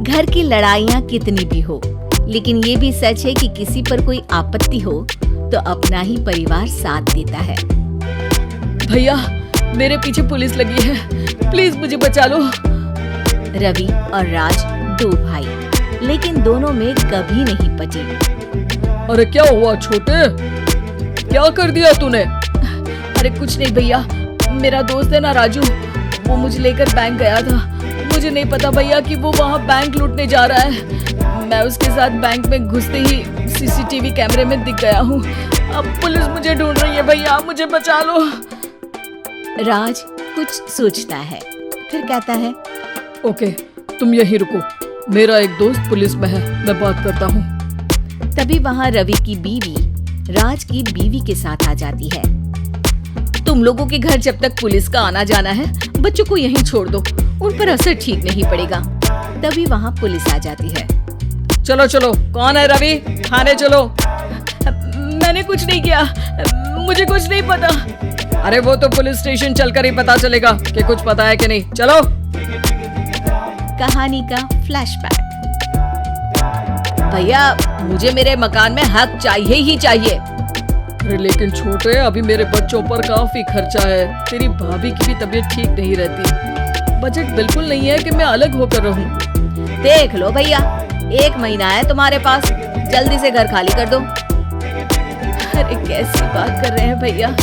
घर की लड़ाइयाँ कितनी भी हो, लेकिन ये भी सच है कि किसी पर कोई आपत्ति हो तो अपना ही परिवार साथ देता है। भैया, मेरे पीछे पुलिस लगी है, प्लीज मुझे बचा लो। रवि और राज दो भाई, लेकिन दोनों में कभी नहीं पटी। अरे क्या हुआ छोटे, क्या कर दिया तूने? अरे कुछ नहीं भैया, मेरा दोस्त है ना राजू, वो मुझे लेकर बैंक गया था। मुझे नहीं पता भैया कि वो वहाँ बैंक लूटने जा रहा है। मैं उसके साथ बैंक में घुसते ही सीसीटीवी कैमरे में दिख गया हूँ। अब पुलिस मुझे ढूंढ रही है भैया, मुझे बचा लो। राज कुछ सोचता है, फिर कहता है, ओके, तुम यहीं रुको, मेरा एक दोस्त पुलिस में है, मैं बात करता हूँ। तभी वहाँ रवि की बीवी राज की बीवी के साथ आ जाती है। तुम लोगों के घर जब तक पुलिस का आना जाना है, बच्चों को यहीं छोड़ दो, उन पर असर ठीक नहीं पड़ेगा। तभी वहाँ पुलिस आ जाती है। चलो चलो, कौन है रवि, थाने चलो। मैंने कुछ नहीं किया, मुझे कुछ नहीं पता। अरे वो तो पुलिस स्टेशन चलकर ही पता चलेगा कि कुछ पता है कि नहीं, चलो। कहानी का फ्लैशबैक। भैया, मुझे मेरे मकान में हक चाहिए ही चाहिए। अरे लेकिन छोटे, अभी मेरे बच्चों पर काफी खर्चा है, तेरी भाभी की भी तबीयत ठीक नहीं रहती, बजट बिल्कुल नहीं है कि मैं अलग होकर रहूं। देख लो भैया, 1 महीना है तुम्हारे पास, जल्दी से घर खाली कर दो। अरे कैसी बात कर रहे हैं भैया,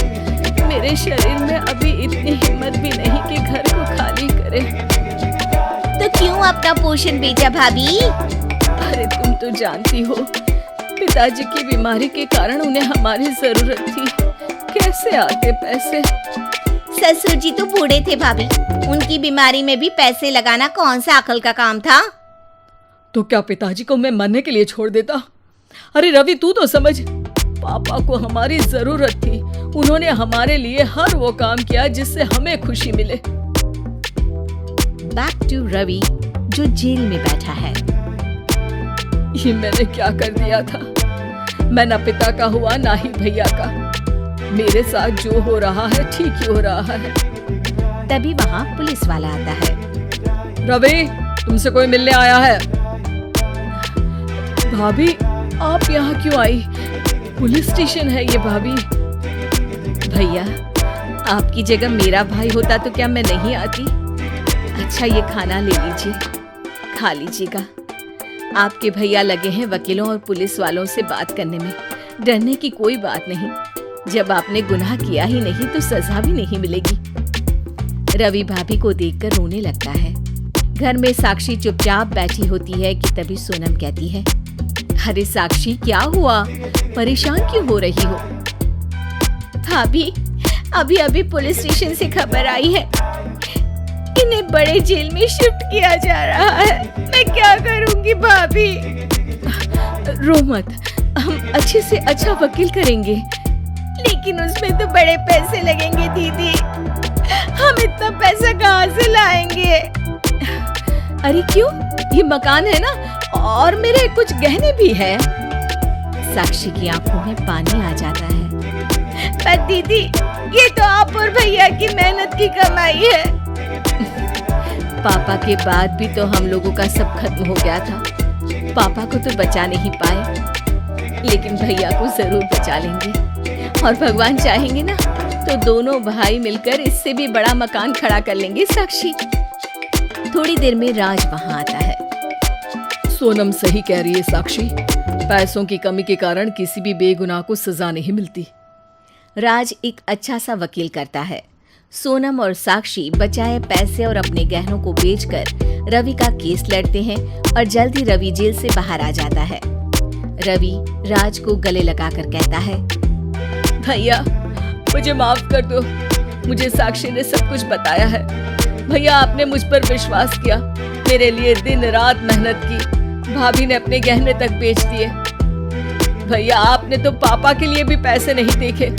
मेरे शरीर में अभी इतनी हिम्मत भी नहीं कि घर को खाली करे। तो क्यों अपना पोषण बेचा भाभी? अरे तुम तो जानती हो, पिताजी की बीमारी के कारण उन्हें हमारी जरूरत थी, कैसे आते पैसे। ससुर जी तो बूढ़े थे भाभी, उनकी बीमारी में भी पैसे लगाना कौन सा अकल का काम था। तो क्या पिताजी को मैं मरने के लिए छोड़ देता? अरे रवि, तू तो समझ, पापा को हमारी जरूरत थी, उन्होंने हमारे लिए हर वो काम किया जिससे हमें खुशी मिले। बैक टू रवि, जो जेल में बैठा है। ये मैंने क्या कर दिया था? मैं ना पिता का हुआ ना ही भैया का, मेरे साथ जो हो रहा है ठीक ही हो रहा है। तभी वहाँ पुलिस वाला आता है। रवि, तुमसे कोई मिलने आया है। भाभी, आप यहाँ क्यों आई? पुलिस स्टेशन है ये भाभी। भैया, आपकी जगह मेरा भाई होता तो क्या मैं नहीं आती? अच्छा, ये खाना ले लीजिए, खा लीजिएगा। आपके भैया लगे हैं वकीलों और पुलिस वालों से बात करने में, डरने की कोई बात नहीं। जब आपने गुनाह किया ही नहीं तो सजा भी नहीं मिलेगी। रवि भाभी को देखकर रोने लगता है। घर में साक्षी चुपचाप बैठी होती है कि तभी सोनम कहती है, अरे साक्षी, क्या हुआ, परेशान क्यों हो रही हो? भाभी, अभी अभी पुलिस स्टेशन से खबर आई है, इन्हें बड़े जेल में शिफ्ट किया जा रहा है। मैं क्या करूंगी भाभी? रो मत, हम अच्छे से अच्छा वकील करेंगे, लेकिन उसमें तो बड़े पैसे लगेंगे दीदी, हम इतना पैसा कहाँ से लाएंगे? अरे क्यों, ये मकान है ना, और मेरे कुछ गहने भी है। साक्षी की आंखों में पानी आ जाता है। पर दीदी, ये तो आप और भैया की मेहनत की कमाई है। पापा के बाद भी तो हम लोगों का सब खत्म हो गया था, पापा को तो बचा नहीं पाए, लेकिन भैया को जरूर बचा लेंगे, और भगवान चाहेंगे ना तो दोनों भाई मिलकर इससे भी बड़ा मकान खड़ा कर लेंगे। साक्षी। थोड़ी देर में राज वहाँ आता है। सोनम सही कह रही है साक्षी, पैसों की कमी के कारण किसी भी बेगुनाह को सजा नहीं मिलती। राज एक अच्छा सा वकील करता है। सोनम और साक्षी बचाए पैसे और अपने गहनों को बेचकर रवि का केस लड़ते हैं और जल्द ही रवि जेल से बाहर आ जाता है। रवि राज को गले लगाकर कहता है, भैया मुझे माफ कर दो, मुझे साक्षी ने सब कुछ बताया है। भैया, आपने मुझ पर विश्वास किया, मेरे लिए दिन रात मेहनत की, भाभी ने अपने गहने तक बेच दिए। भैया, आपने तो पापा के लिए भी पैसे नहीं देखे,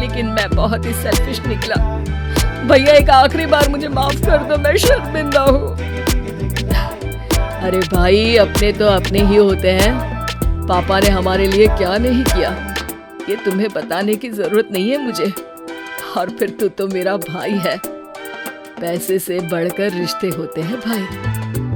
लेकिन मैं बहुत ही सेल्फिश निकला। भैया, एक आखिरी बार मुझे माफ कर दो, मैं शर्मिंदा हूँ। अरे भाई, अपने तो अपने ही होते हैं, पापा ने हमारे लिए क्या नहीं किया, ये तुम्हें बताने की जरूरत नहीं है मुझे। और फिर तू तो मेरा भाई है, पैसे से बढ़कर रिश्ते होते हैं भाई।